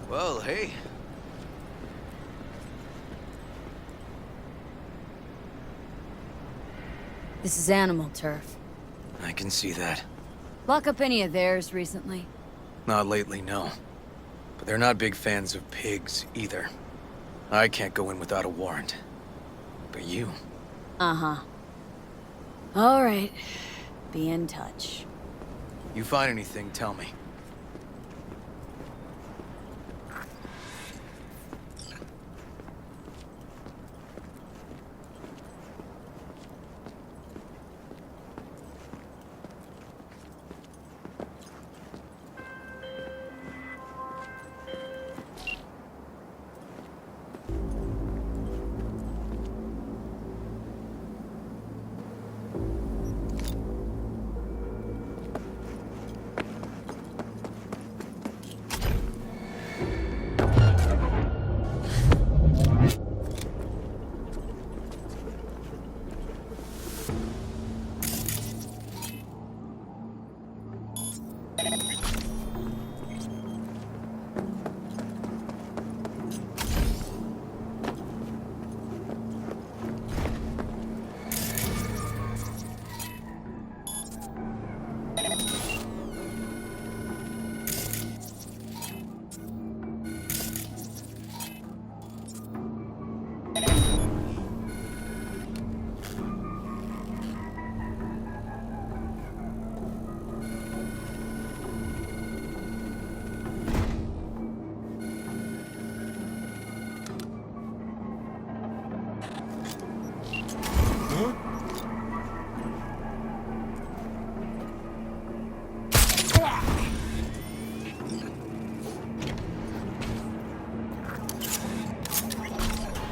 Well, hey. This is animal turf. I can see that. Lock up any of theirs recently? Not lately, no. But they're not big fans of pigs, either. I can't go in without a warrant. But you... Uh-huh. All right. Be in touch. You find anything, tell me.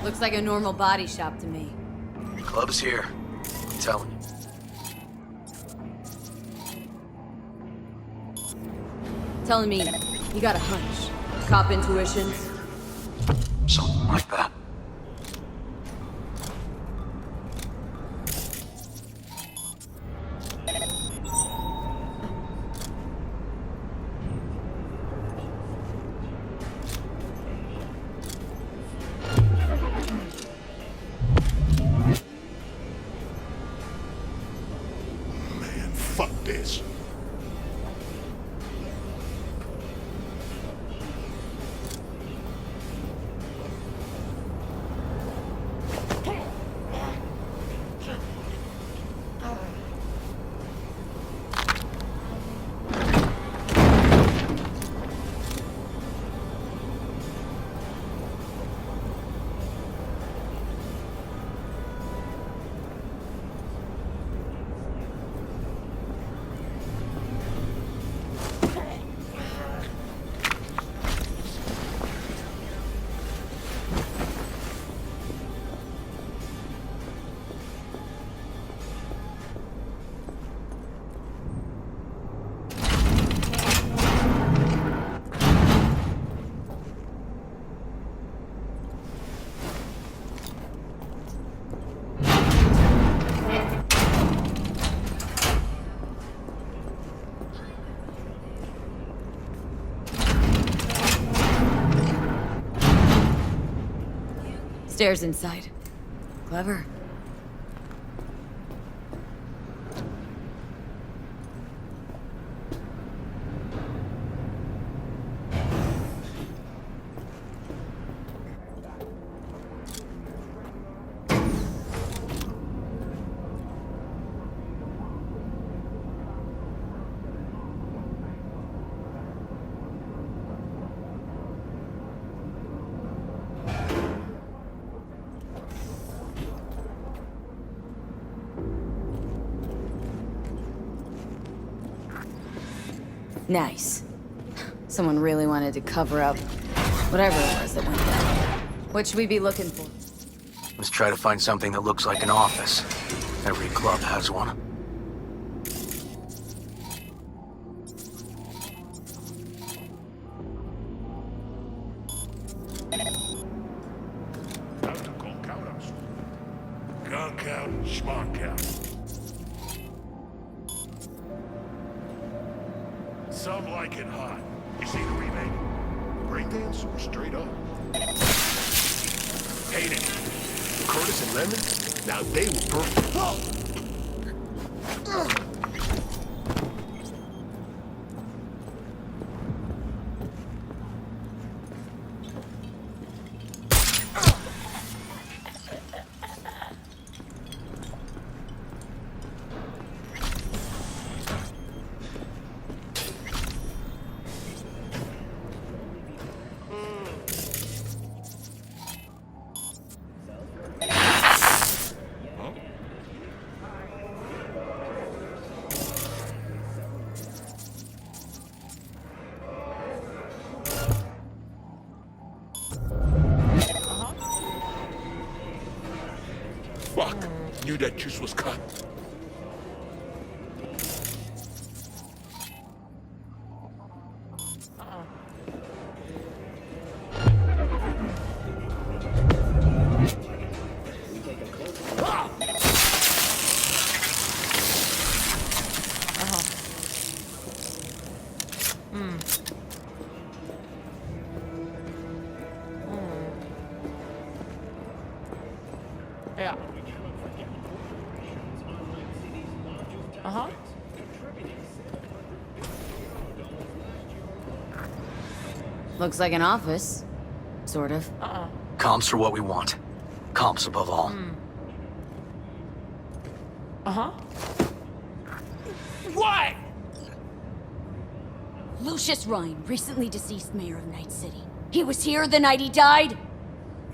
Looks like a normal body shop to me. Club's here. I'm telling you. Telling me you got a hunch. Cop intuition. Something like that. Fuck this. Stairs inside. Clever. Nice. Someone really wanted to cover up whatever it was that went down. What should we be looking for? Let's try to find something that looks like an office. Every club has one. Gunk out, schmuck out. Some like it hot. You see the remake? Breakdance or straight up? Hate it. Curtis and Lemon? Now they were perfect. Fuck! Knew that juice was cut. Yeah. Uh-huh. Looks like an office. Sort of. Comps are what we want. Comps above all. Uh-huh. What? Lucius Rhine, recently deceased mayor of Night City. He was here the night he died?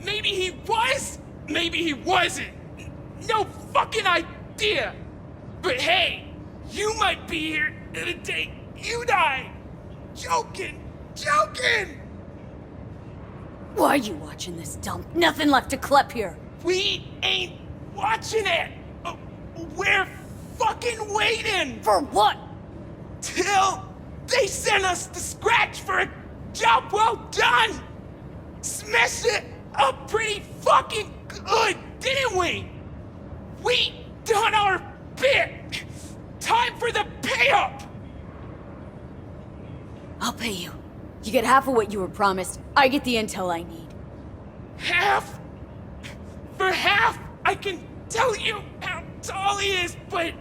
Maybe he was, maybe he wasn't. No fucking idea. But hey, you might be here the day you die. Joking. Why are you watching this dump? Nothing left to klep here. We ain't watching it. We're fucking waiting. For what? Till they send us the scratch for a job well done. Smashed it up pretty fucking good, didn't we? We done our bit. Time for the pay-up. I'll pay you. You get half of what you were promised. I get the intel I need. Half? For half, I can tell you how tall he is, but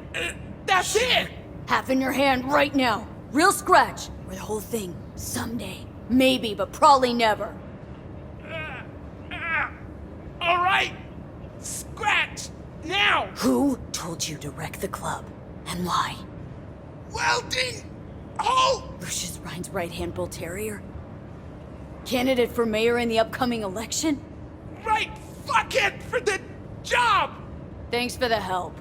that's it. Half in your hand right now. Real scratch. Or the whole thing. Someday. Maybe, but probably never. All right. Scratch. Now. Who told you to wreck the club? And why? Welding. Oh! Lucius Rhine's right-hand bull terrier? Candidate for mayor in the upcoming election? Right fuckhead for the job! Thanks for the help.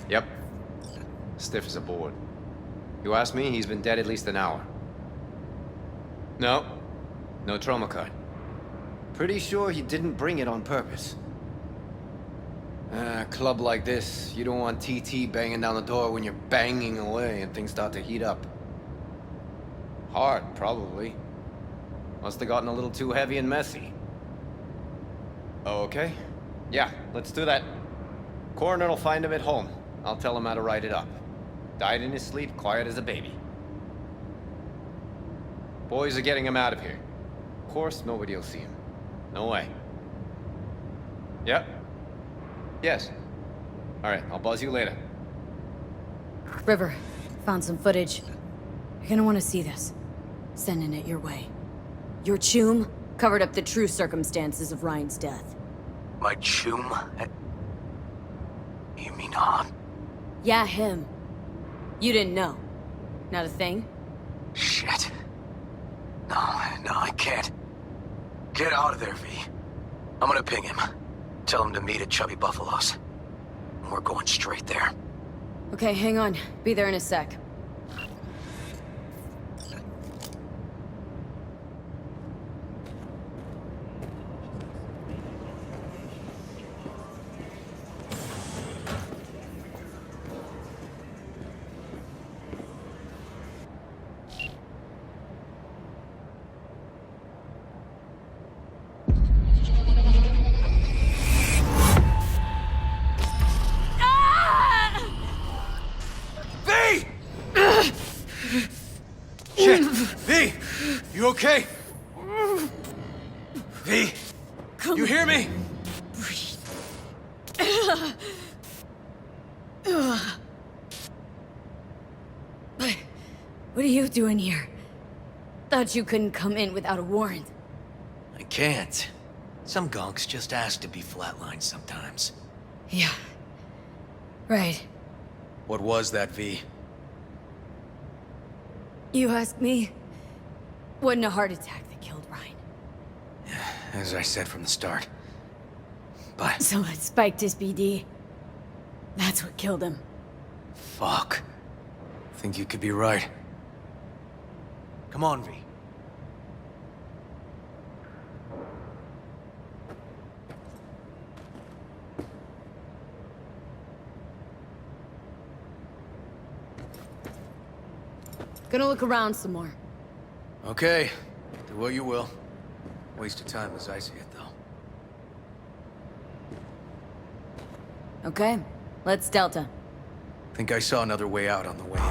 Yep. Stiff as a board. You ask me, he's been dead at least an hour. No. No trauma card. Pretty sure he didn't bring it on purpose. A club like this, you don't want TT banging down the door when you're banging away and things start to heat up. Hard, probably. Must have gotten a little too heavy and messy. Okay. Yeah, let's do that. Coroner will find him at home. I'll tell him how to write it up. Died in his sleep, quiet as a baby. Boys are getting him out of here. Of course, nobody will see him. No way. Yep. Yes. Alright, I'll buzz you later. River, found some footage. You're gonna want to see this. Sending it your way. Your chum covered up the true circumstances of Ryan's death. My chum? You mean Han? Yeah, him. You didn't know. Not a thing? Shit. No, I can't. Get out of there, V. I'm gonna ping him. Tell him to meet at Chubby Buffalo's. We're going straight there. Okay, hang on. Be there in a sec. Shit! V! You okay? V! You hear me? What are you doing here? Thought you couldn't come in without a warrant. I can't. Some gonks just ask to be flatlined sometimes. Yeah. Right. What was that, V? You ask me? Wasn't a heart attack that killed Ryan. As I said from the start. But... Someone spiked his BD. That's what killed him. fuck. Think you could be right. Come on, V. Gonna look around some more. Okay, do what you will. Waste of time as I see it, though. Okay, let's Delta. Think I saw another way out on the way in.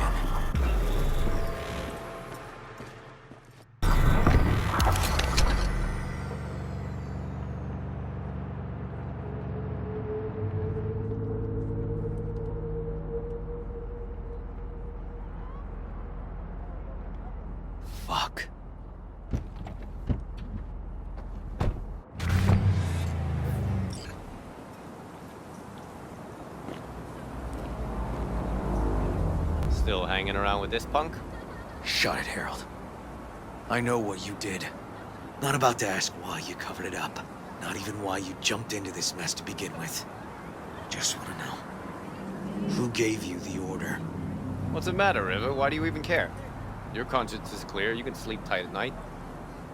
Fuck. Still hanging around with this punk? Shut it, Harold. I know what you did. Not about to ask why you covered it up. Not even why you jumped into this mess to begin with. Just want to know. Who gave you the order? What's the matter, River? Why do you even care? Your conscience is clear. You can sleep tight at night.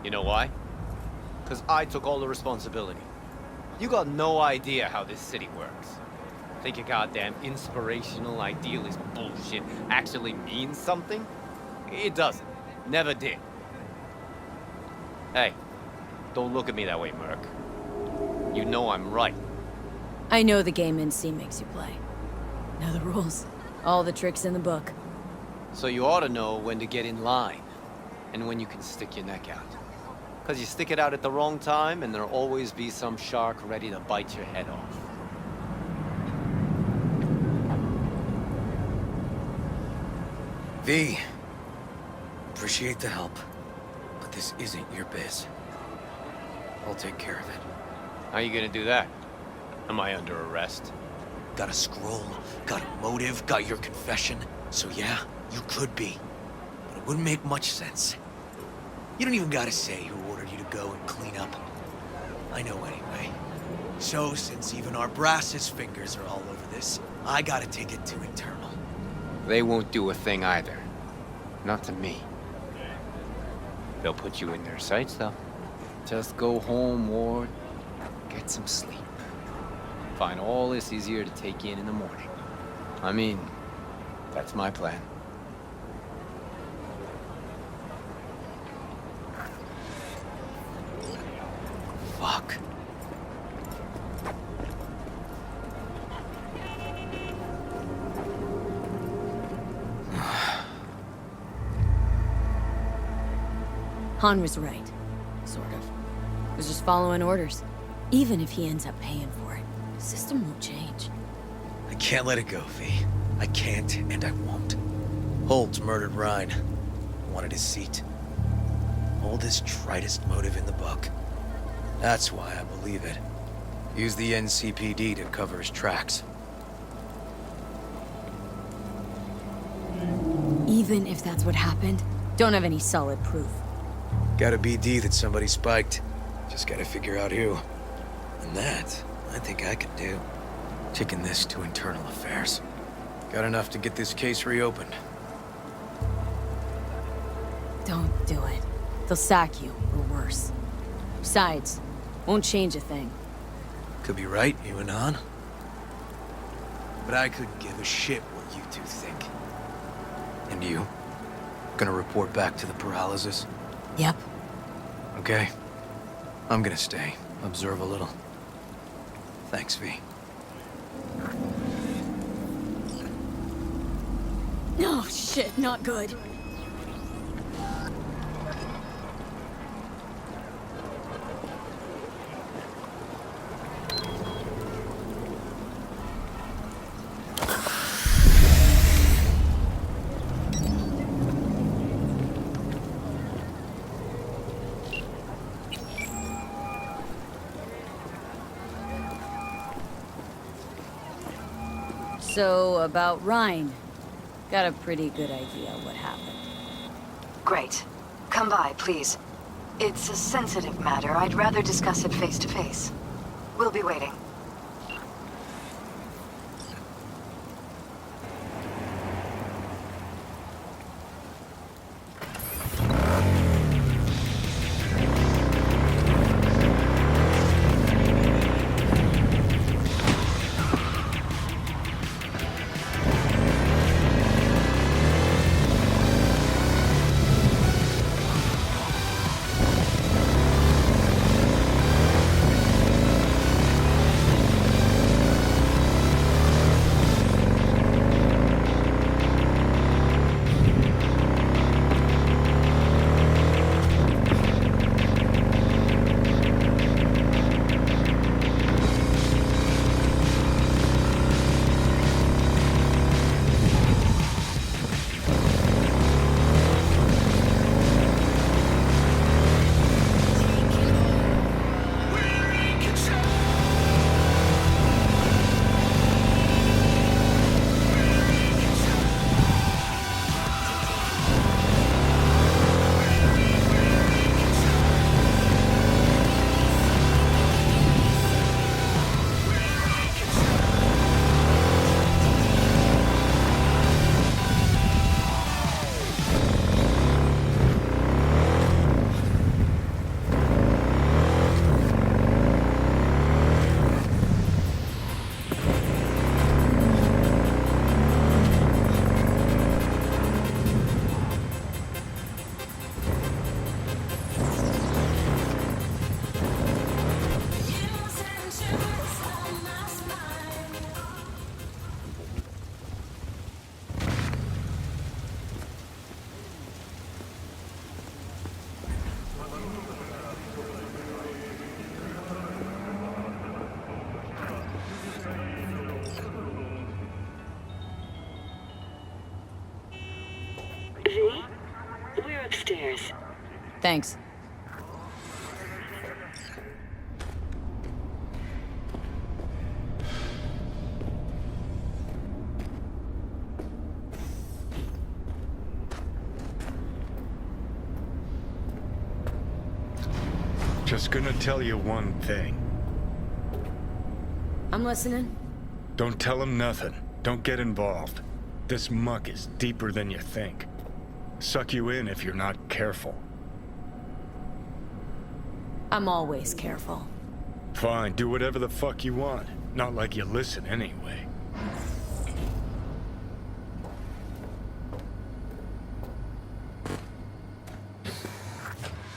You know why? Because I took all the responsibility. You got no idea how this city works. Think your goddamn inspirational, idealist bullshit actually means something? It doesn't. Never did. Hey, don't look at me that way, Merc. You know I'm right. I know the game NC makes you play. Know the rules. All the tricks in the book. So you ought to know when to get in line, and when you can stick your neck out. Because you stick it out at the wrong time, and there'll always be some shark ready to bite your head off. V. Appreciate the help, but this isn't your biz. I'll take care of it. How you gonna do that? Am I under arrest? Got a scroll, got a motive, got your confession. So yeah, you could be. But it wouldn't make much sense. You don't even gotta say who ordered you to go and clean up. I know anyway. So, since even our brassest fingers are all over this, I gotta take it to internal. They won't do a thing either. Not to me. They'll put you in their sights, though. Just go home, Ward. Get some sleep. Find all this easier to take in the morning. I mean, that's my plan. Fuck. Han was right. Sort of. Was just following orders. Even if he ends up paying for it, the system won't change. I can't let it go, V. I can't, and I won't. Holt's murdered Ryan. Wanted his seat. Oldest, tritest motive in the book. That's why I believe it. Use the NCPD to cover his tracks. Even if that's what happened, don't have any solid proof. Got a BD that somebody spiked. Just gotta figure out who. And that, I think I could do. Kicking this to internal affairs. Got enough to get this case reopened. Don't do it. They'll sack you, or worse. Besides, won't change a thing. Could be right, you and on. But I couldn't give a shit what you two think. And you? Gonna report back to the paralysis? Yep. Okay. I'm gonna stay. Observe a little. Thanks, V. Oh, shit, not good. So, about Rhine. Got a pretty good idea what happened. Great. Come by, please. It's a sensitive matter. I'd rather discuss it face to face. We'll be waiting. V? We're upstairs. Thanks. Just gonna tell you one thing. I'm listening. Don't tell him nothing. Don't get involved. This muck is deeper than you think. Suck you in if you're not careful. I'm always careful. Fine, do whatever the fuck you want. Not like you listen anyway.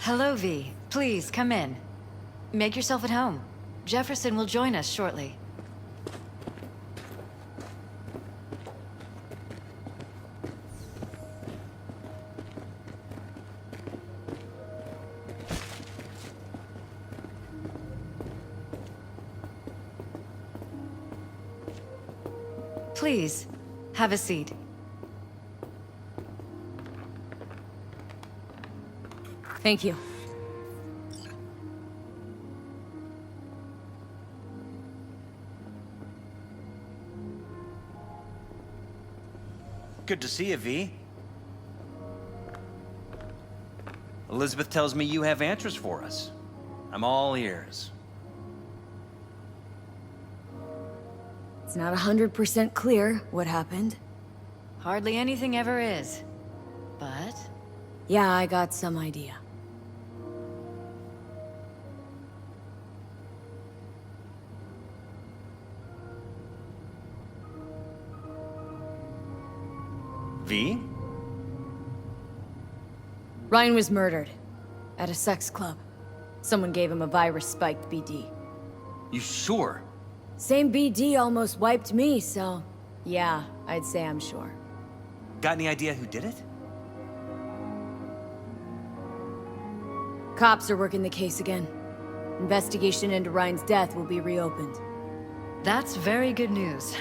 Hello, V. Please, come in. Make yourself at home. Jefferson will join us shortly. Please, have a seat. Thank you. Good to see you, V. Elizabeth tells me you have answers for us. I'm all ears. It's not 100% clear what happened. Hardly anything ever is. But... Yeah, I got some idea. V? Ryan was murdered. At a sex club. Someone gave him a virus-spiked BD. You sure? Same BD almost wiped me, so... Yeah, I'd say I'm sure. Got any idea who did it? Cops are working the case again. Investigation into Ryan's death will be reopened. that's very good news.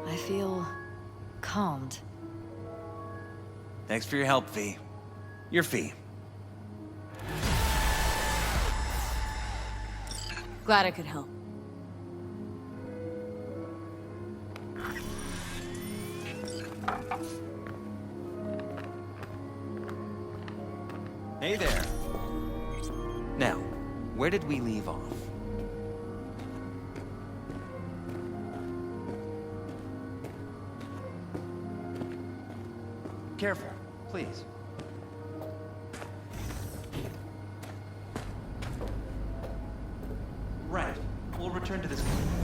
I feel... calmed. Thanks for your help, V. Your fee. Glad I could help. Hey there. Now, where did we leave off? Careful, please. Right. We'll return to this point.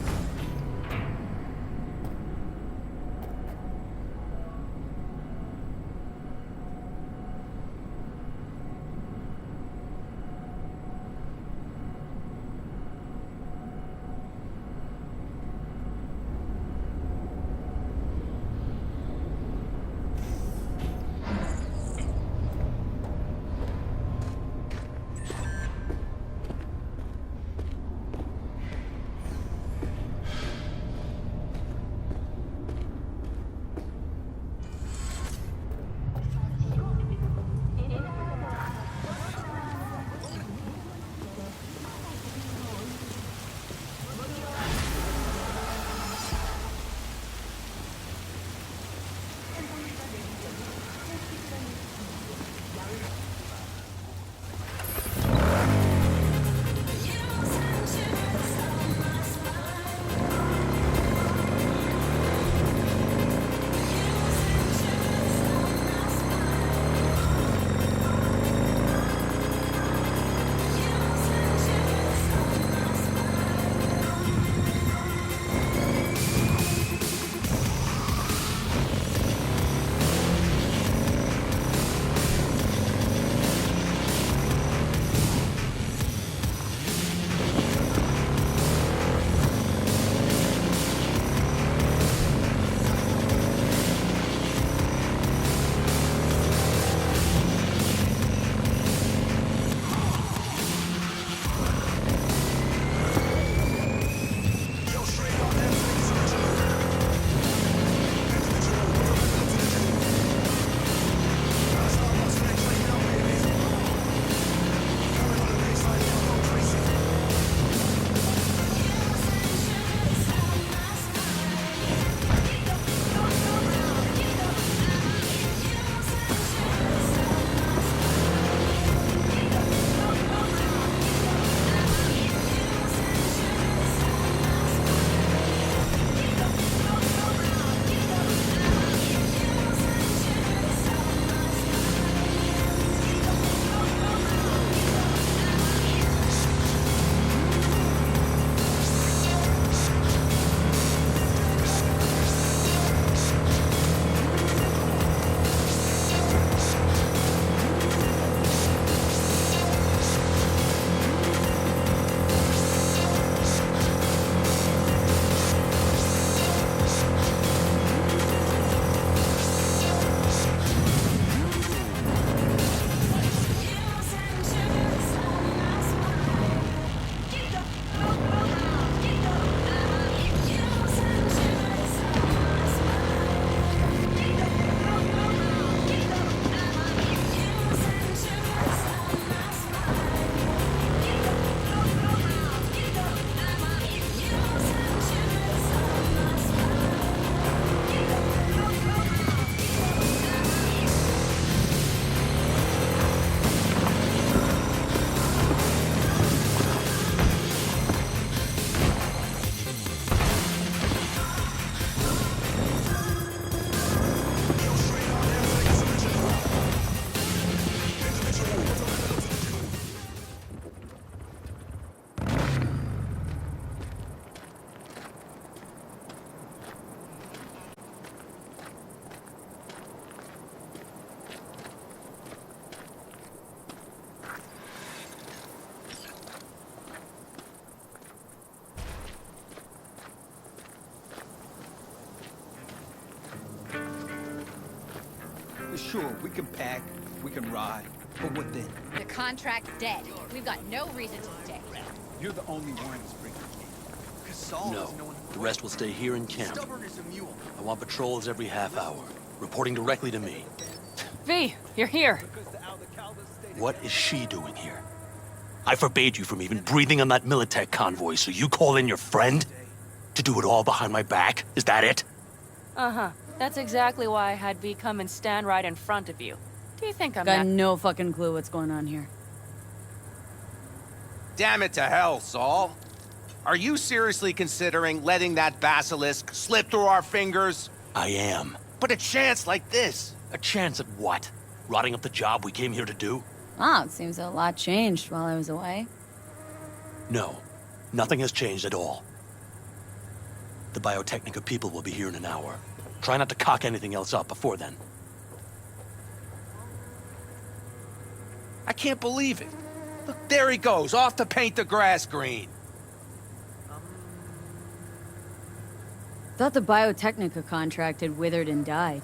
Sure, we can pack, we can ride, but what then? The contract's dead. We've got no reason to stay. You're the only one who's bringing it. No, the rest will stay here in camp. I want patrols every half hour, reporting directly to me. V, you're here. What is she doing here? I forbade you from even breathing on that Militech convoy, so you call in your friend? To do it all behind my back? Is that it? Uh-huh. That's exactly why I had V come and stand right in front of you. Do you think I'm Got no fucking clue what's going on here. Damn it to hell, Saul. Are you seriously considering letting that Basilisk slip through our fingers? I am. But a chance like this. A chance at what? Rotting up the job we came here to do? Ah, it seems a lot changed while I was away. No, nothing has changed at all. The Biotechnica people will be here in an hour. Try not to cock anything else up before then. I can't believe it. Look, there he goes, off to paint the grass green. Thought the Biotechnica contract had withered and died.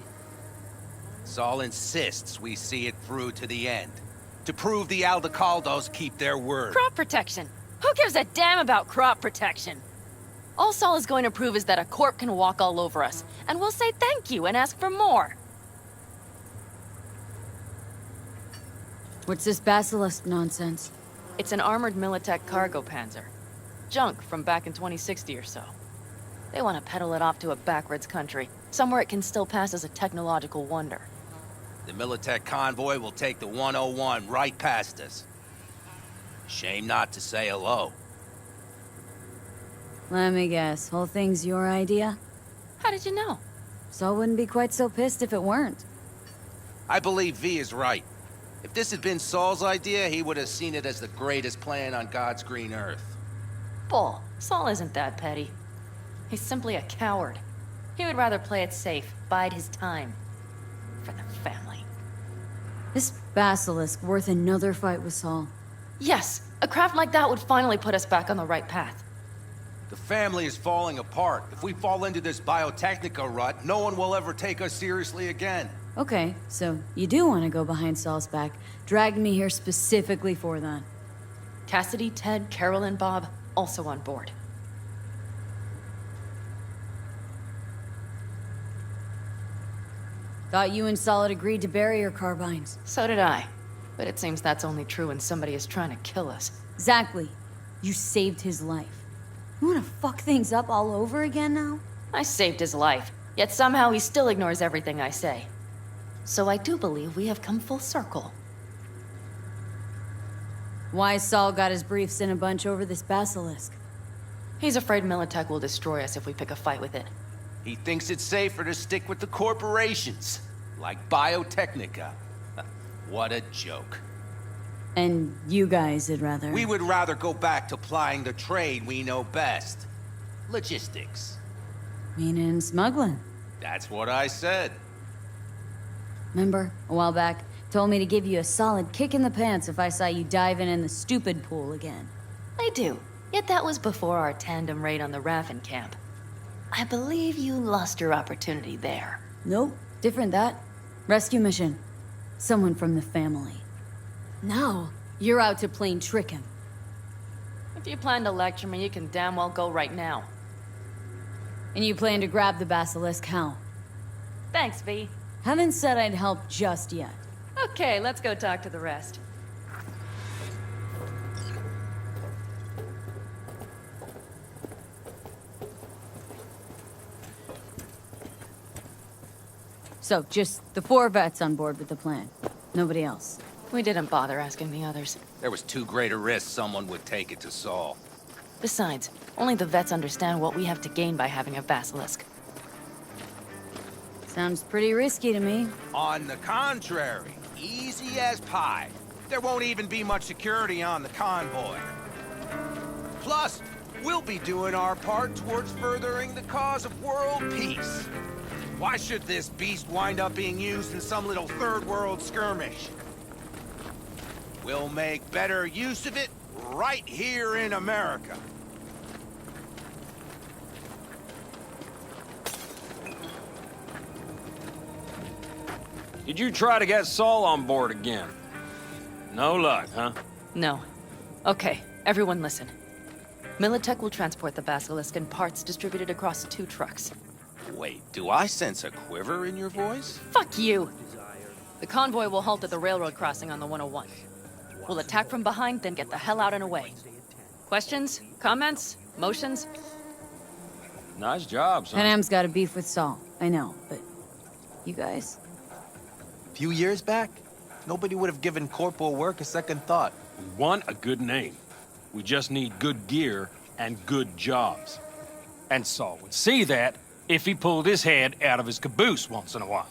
Saul insists we see it through to the end. To prove the Aldercados keep their word. Crop protection. Who gives a damn about crop protection? All Saul is going to prove is that a corp can walk all over us, and we'll say thank you and ask for more. What's this Basilisk nonsense? It's an armored Militech cargo panzer. Junk from back in 2060 or so. They want to peddle it off to a backwards country, somewhere it can still pass as a technological wonder. The Militech convoy will take the 101 right past us. Shame not to say hello. Let me guess, whole thing's your idea? How did you know? Saul wouldn't be quite so pissed if it weren't. I believe V is right. If this had been Saul's idea, he would have seen it as the greatest plan on God's green earth. Bull. Saul isn't that petty. He's simply a coward. He would rather play it safe, bide his time. For the family. This Basilisk worth another fight with Saul? Yes, a craft like that would finally put us back on the right path. The family is falling apart. If we fall into this Biotechnica rut, no one will ever take us seriously again. Okay, so you do want to go behind Saul's back. Dragged me here specifically for that. Cassidy, Ted, Carol, and Bob, also on board. Thought you and Saul had agreed to bury your carbines. So did I. But it seems that's only true when somebody is trying to kill us. Exactly. You saved his life. You wanna fuck things up all over again now? I saved his life, yet somehow he still ignores everything I say. So I do believe we have come full circle. Why Saul got his briefs in a bunch over this Basilisk? He's afraid Militech will destroy us if we pick a fight with it. He thinks it's safer to stick with the corporations, like Biotechnica. What a joke. And you guys would rather... We would rather go back to plying the trade we know best. Logistics. Meaning smuggling. That's what I said. Remember, a while back, told me to give you a solid kick in the pants if I saw you diving in the stupid pool again. I do. Yet that was before our tandem raid on the Raffen camp. I believe you lost your opportunity there. Nope. Different that. Rescue mission. Someone from the family. Now, you're out to plain trick him. If you plan to lecture me, you can damn well go right now. And you plan to grab the Basilisk how? Thanks, V. Haven't said I'd help just yet. Okay, let's go talk to the rest. So, just the 4 vets on board with the plan. Nobody else. We didn't bother asking the others. There was too great a risk someone would take it to Saul. Besides, only the vets understand what we have to gain by having a Basilisk. Sounds pretty risky to me. On the contrary, easy as pie. There won't even be much security on the convoy. Plus, we'll be doing our part towards furthering the cause of world peace. Why should this beast wind up being used in some little third world skirmish? We'll make better use of it right here in America. Did you try to get Saul on board again? No luck, huh? No. Okay, everyone listen. Militech will transport the Basilisk in parts distributed across 2 trucks. Wait, do I sense a quiver in your voice? Fuck you! The convoy will halt at the railroad crossing on the 101. We'll attack from behind, then get the hell out and away. Questions? Comments? Motions? Nice job, son. Panam's got a beef with Saul. I know, but you guys? A few years back, nobody would have given corporal work a second thought. We want a good name. We just need good gear and good jobs. And Saul would see that if he pulled his head out of his caboose once in a while.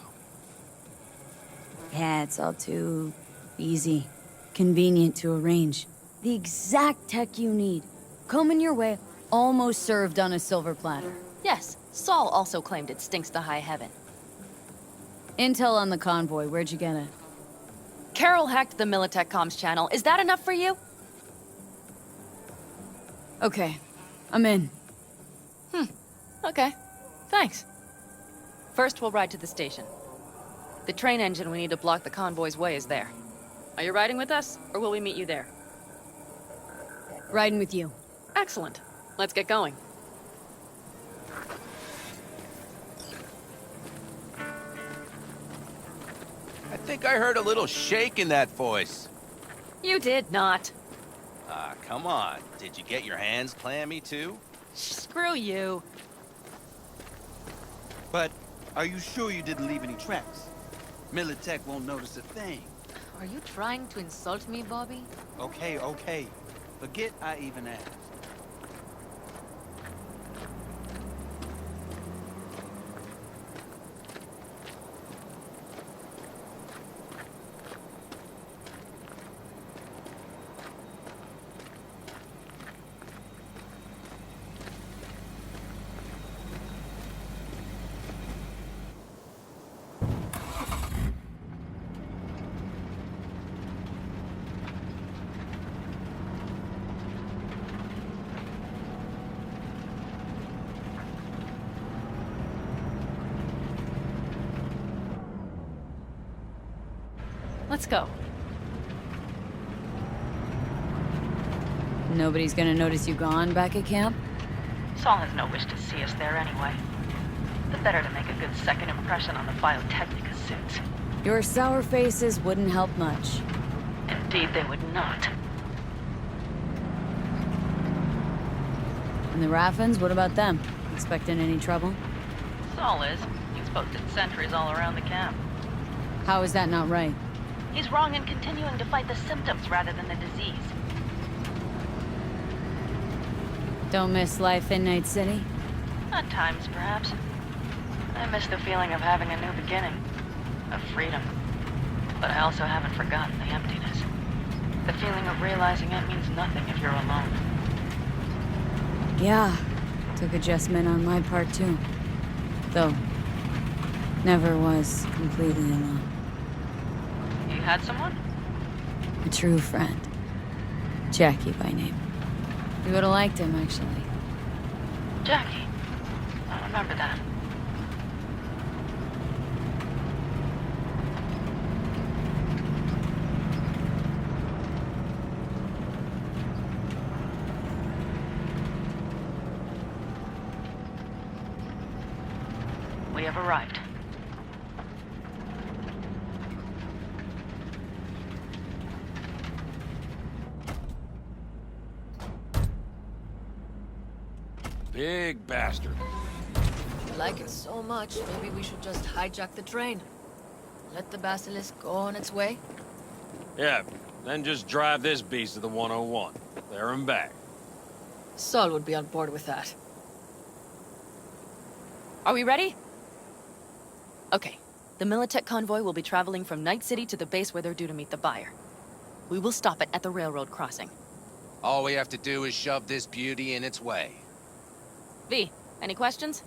Yeah, it's all too easy. Convenient to arrange. The exact tech you need. Coming your way, almost served on a silver platter. Yes, Saul also claimed it stinks to high heaven. Intel on the convoy, where'd you get it? Carol hacked the Militech comms channel. Is that enough for you? Okay, I'm in. Okay. Thanks. First, we'll ride to the station. The train engine we need to block the convoy's way is there. Are you riding with us, or will we meet you there? Riding with you. Excellent. Let's get going. I think I heard a little shake in that voice. You did not. Ah, come on. Did you get your hands clammy too? Screw you. But are you sure you didn't leave any tracks? Militech won't notice a thing. Are you trying to insult me, Bobby? Okay, okay. Forget I even asked. Let's go. Nobody's gonna notice you gone back at camp? Saul has no wish to see us there anyway. The better to make a good second impression on the Biotechnica suits. Your sour faces wouldn't help much. Indeed, they would not. And the Raffens, what about them? Expecting any trouble? Saul is. He's posted sentries all around the camp. How is that not right? He's wrong in continuing to fight the symptoms rather than the disease. Don't miss life in Night City? At times, perhaps. I miss the feeling of having a new beginning. Of freedom. But I also haven't forgotten the emptiness. The feeling of realizing it means nothing if you're alone. Yeah. Took adjustment on my part, too. Though, never was completely alone. You had someone? A true friend. Jackie by name. You would've liked him, actually. Jackie. I remember that. We have arrived. Big bastard. You like it so much, maybe we should just hijack the train. Let the Basilisk go on its way. Yeah, then just drive this beast to the 101. There and back. Saul would be on board with that. Are we ready? Okay. The Militech convoy will be traveling from Night City to the base where they're due to meet the buyer. We will stop it at the railroad crossing. All we have to do is shove this beauty in its way. V, any questions?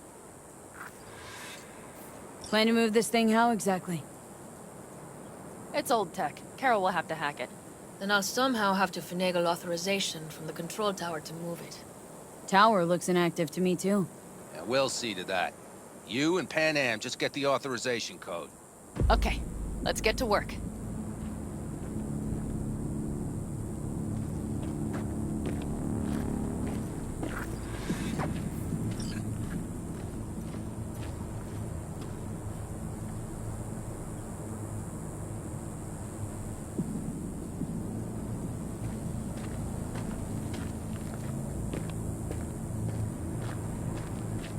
Plan to move this thing how exactly? It's old tech. Carol will have to hack it. Then I'll somehow have to finagle authorization from the control tower to move it. Tower looks inactive to me, too. Yeah, we'll see to that. You and Panam just get the authorization code. Okay. Let's get to work.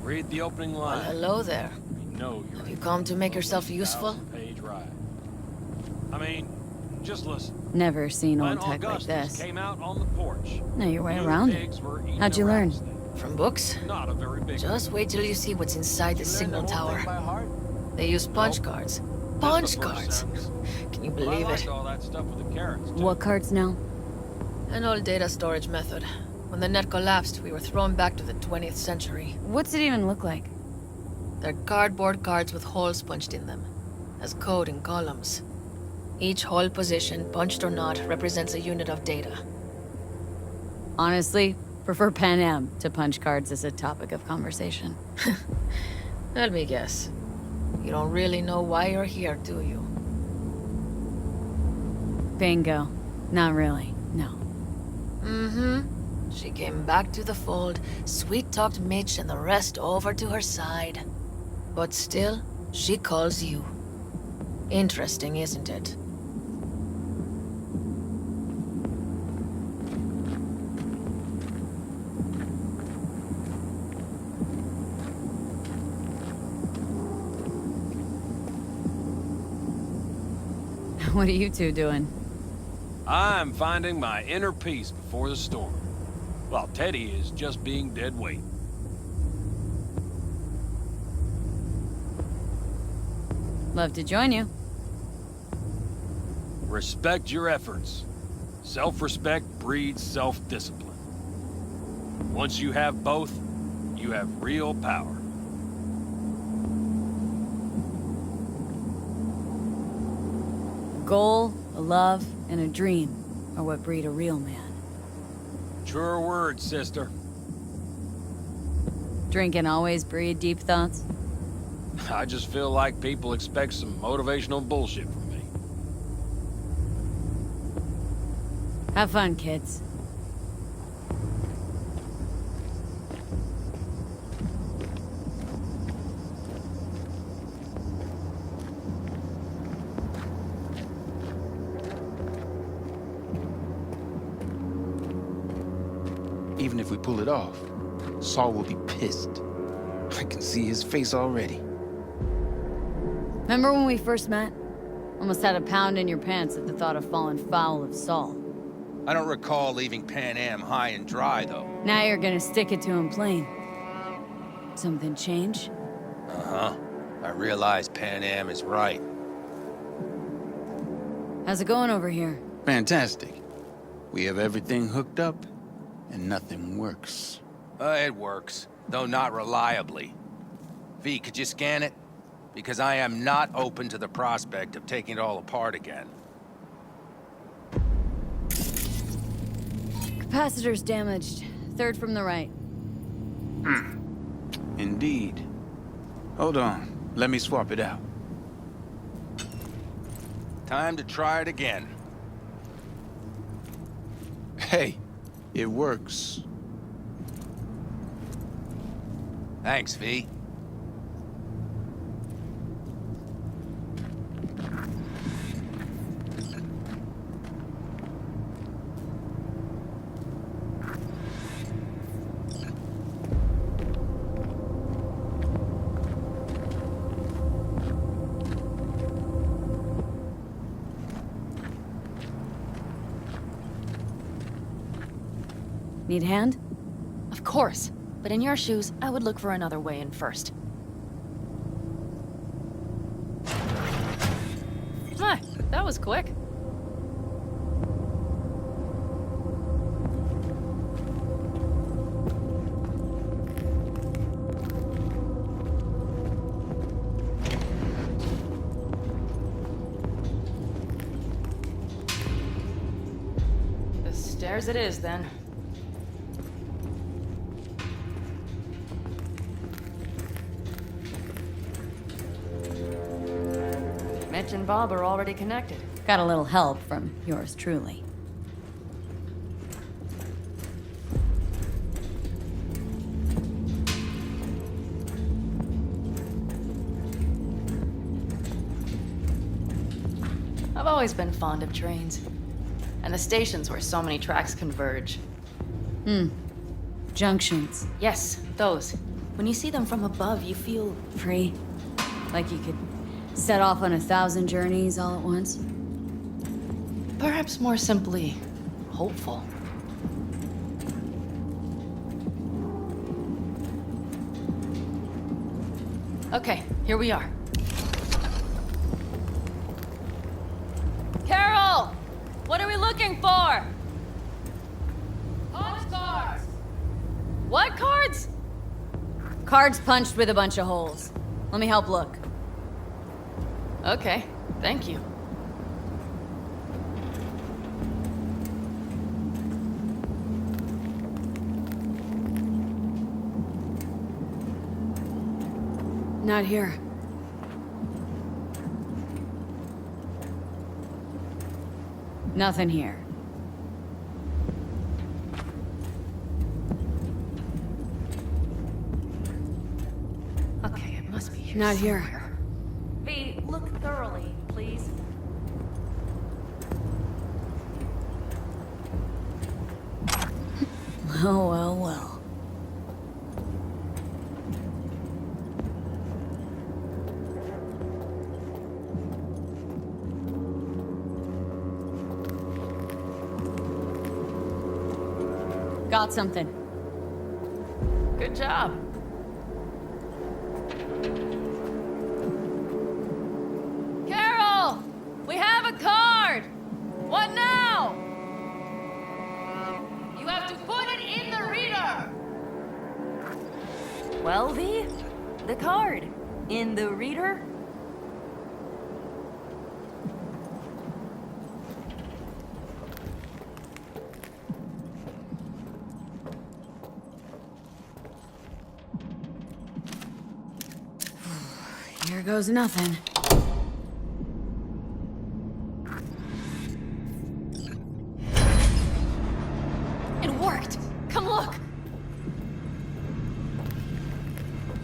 Read the opening line. Well, hello there. No, you're Have you come to make yourself useful? page ride. I mean, just listen. Never seen When old tech like Augustus this. came out on the porch. Know your way you around it. pigs were eating How'd you the learn? rattlesnake. From books? Not a very big Just wait till you see what's inside the signal tower. By heart? They use punch cards. Punch cards! Can you But I believe liked it? all that stuff with the carrots, too. What cards now? An old data storage method. When the net collapsed, we were thrown back to the 20th century. What's it even look like? They're cardboard cards with holes punched in them, as code in columns. Each hole position, punched or not, represents a unit of data. Honestly, prefer Panam to punch cards as a topic of conversation. Let me guess. You don't really know why you're here, do you? Bingo. Not really, no. Mm-hmm. She came back to the fold, sweet-talked Mitch and the rest over to her side. But still, she calls you. Interesting, isn't it? What are you two doing? I'm finding my inner peace before the storm, while Teddy is just being dead weight. Love to join you. Respect your efforts. Self-respect breeds self-discipline. Once you have both, you have real power. A goal, a love, and a dream are what breed a real man. Truer words, sister. Drinking always breed deep thoughts? I just feel like people expect some motivational bullshit from me. Have fun, kids. Even if we pull it off, Saul will be pissed. I can see his face already. Remember when we first met? Almost had a pound in your pants at the thought of falling foul of Saul. I don't recall leaving Panam high and dry, though. Now you're gonna stick it to him plain. Something change? Uh-huh. I realize Panam is right. How's it going over here? Fantastic. We have everything hooked up, and nothing works. It works, though not reliably. V, could you scan it? Because I am not open to the prospect of taking it all apart again. Capacitor's damaged. Third from the right. Indeed. Hold on. Let me swap it out. Time to try it again. Hey, it works. Thanks, V. Need a hand? Of course. But in your shoes, I would look for another way in first. Ah, that was quick. The stairs it is, then. Mitch and Bob are already connected. Got a little help from yours truly. I've always been fond of trains. And the stations where so many tracks converge. Junctions. Yes, those. When you see them from above, you feel Free. Like you could set off on 1,000 journeys all at once. perhaps more simply hopeful. Okay, here we are. Carol! What are we looking for? Punch cards! What cards? Cards punched with a bunch of holes. Let me help look. Okay, thank you. Not here. Nothing here. Okay, it must be here. Not here. V, look thoroughly, please. Well, well, well. Got something. Good job. Carol! We have a card! What now? You have to put it in the reader! Well, V, the card. In the reader? Here goes nothing. It worked! Come look!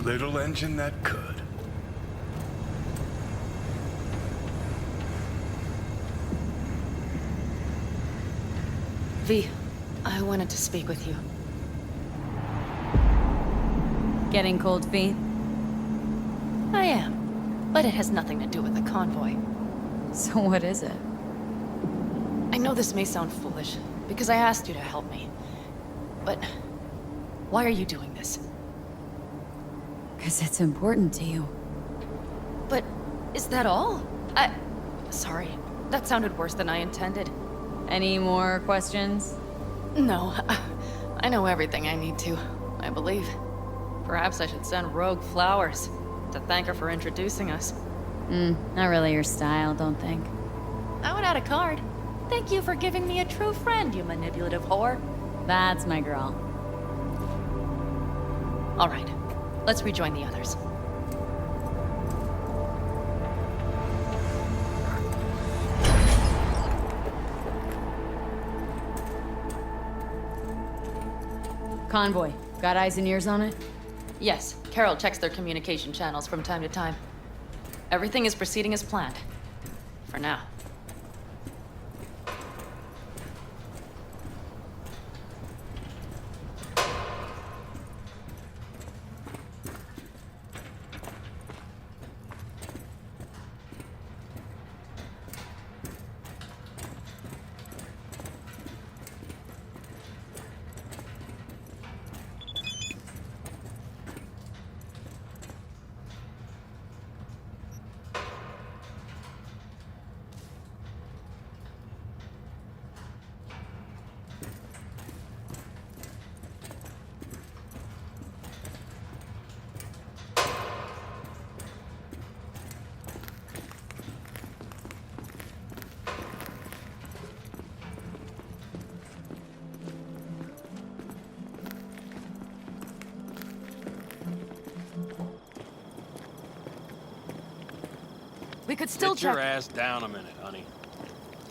Little engine that could. V, I wanted to speak with you. Getting cold feet? I am, but it has nothing to do with the convoy. So what is it? I know this may sound foolish, because I asked you to help me. But why are you doing this? Because it's important to you. But is that all? Sorry, that sounded worse than I intended. Any more questions? No, I know everything I need to, I believe. Perhaps I should send Rogue flowers to thank her for introducing us. Not really your style, don't think. I would add a card. Thank you for giving me a true friend, you manipulative whore. That's my girl. All right, let's rejoin the others. Convoy. Got eyes and ears on it? Yes, Carol checks their communication channels from time to time. Everything is proceeding as planned. For now. We could still Get your check. ass down a minute, honey.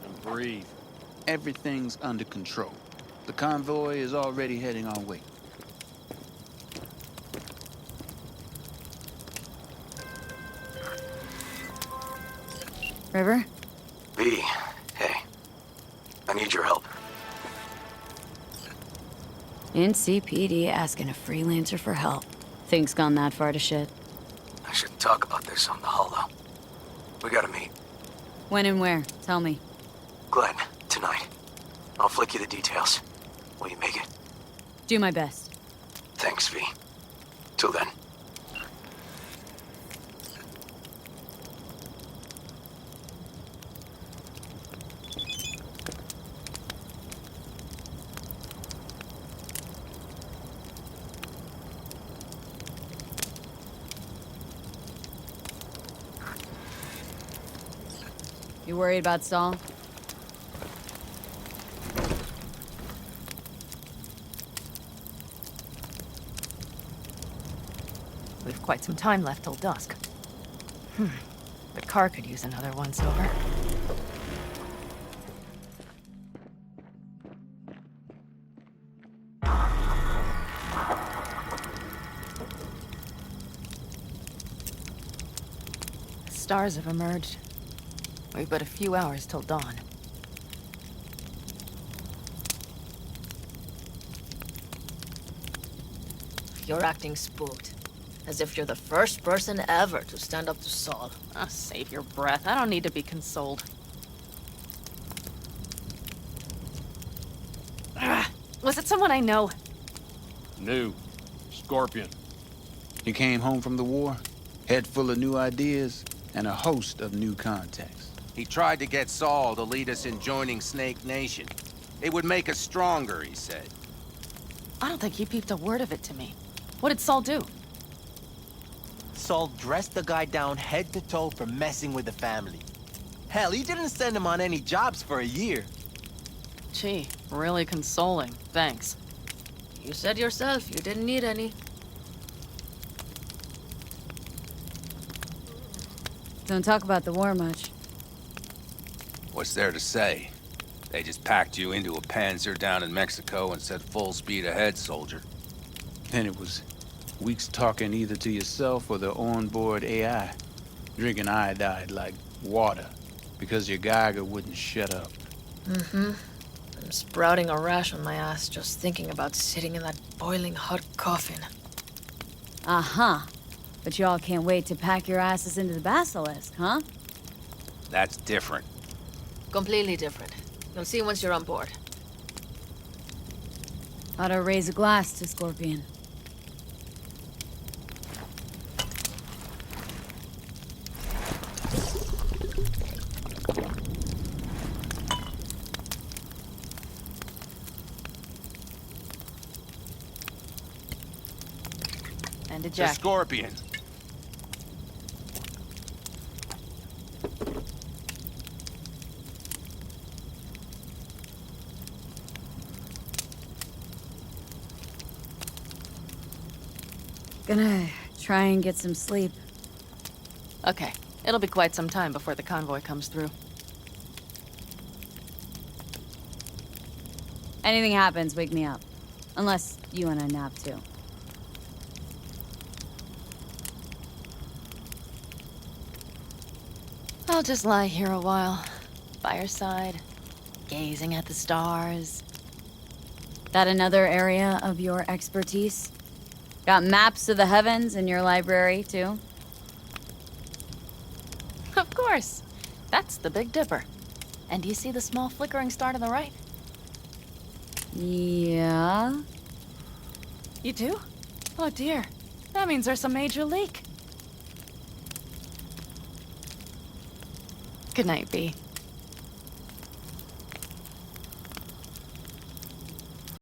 And breathe. Everything's under control. The convoy is already heading our way. River? V, hey. I need your help. NCPD asking a freelancer for help. Things gone that far to shit. I shouldn't talk about this on the hull, though. We gotta meet. When and where? Tell me. Glenn, tonight. I'll flick you the details. Will you make it? Do my best. Thanks, V. Till then. You worried about Saul? We've quite some time left till dusk. The car could use another once-over. The stars have emerged. We've but a few hours till dawn. You're acting spooked. As if you're the first person ever to stand up to Saul. Ah, save your breath. I don't need to be consoled. Was it someone I know? New. Scorpion. He came home from the war, head full of new ideas, and a host of new contacts. He tried to get Saul to lead us in joining Snake Nation. It would make us stronger, he said. I don't think he peeped a word of it to me. What did Saul do? Saul dressed the guy down head to toe for messing with the family. Hell, he didn't send him on any jobs for a year. Gee, really consoling. Thanks. You said yourself you didn't need any. Don't talk about the war much. What's there to say? They just packed you into a Panzer down in Mexico and said full speed ahead, soldier. Then it was weeks talking either to yourself or the onboard AI, drinking iodide like water, because your Geiger wouldn't shut up. I'm sprouting a rash on my ass just thinking about sitting in that boiling hot coffin. Uh-huh. But y'all can't wait to pack your asses into the Basilisk, huh? That's different. Completely different. You'll see once you're on board. Ought to raise a glass to Scorpion. And a The jacket. Scorpion. Gonna try and get some sleep. Okay, it'll be quite some time before the convoy comes through. Anything happens, wake me up. Unless you want a nap too. I'll just lie here a while, by your side, gazing at the stars. That another area of your expertise? Got maps of the heavens in your library, too? Of course. That's the Big Dipper. And do you see the small flickering star to the right? Yeah? You do? Oh dear. That means there's a major leak. Good night, B.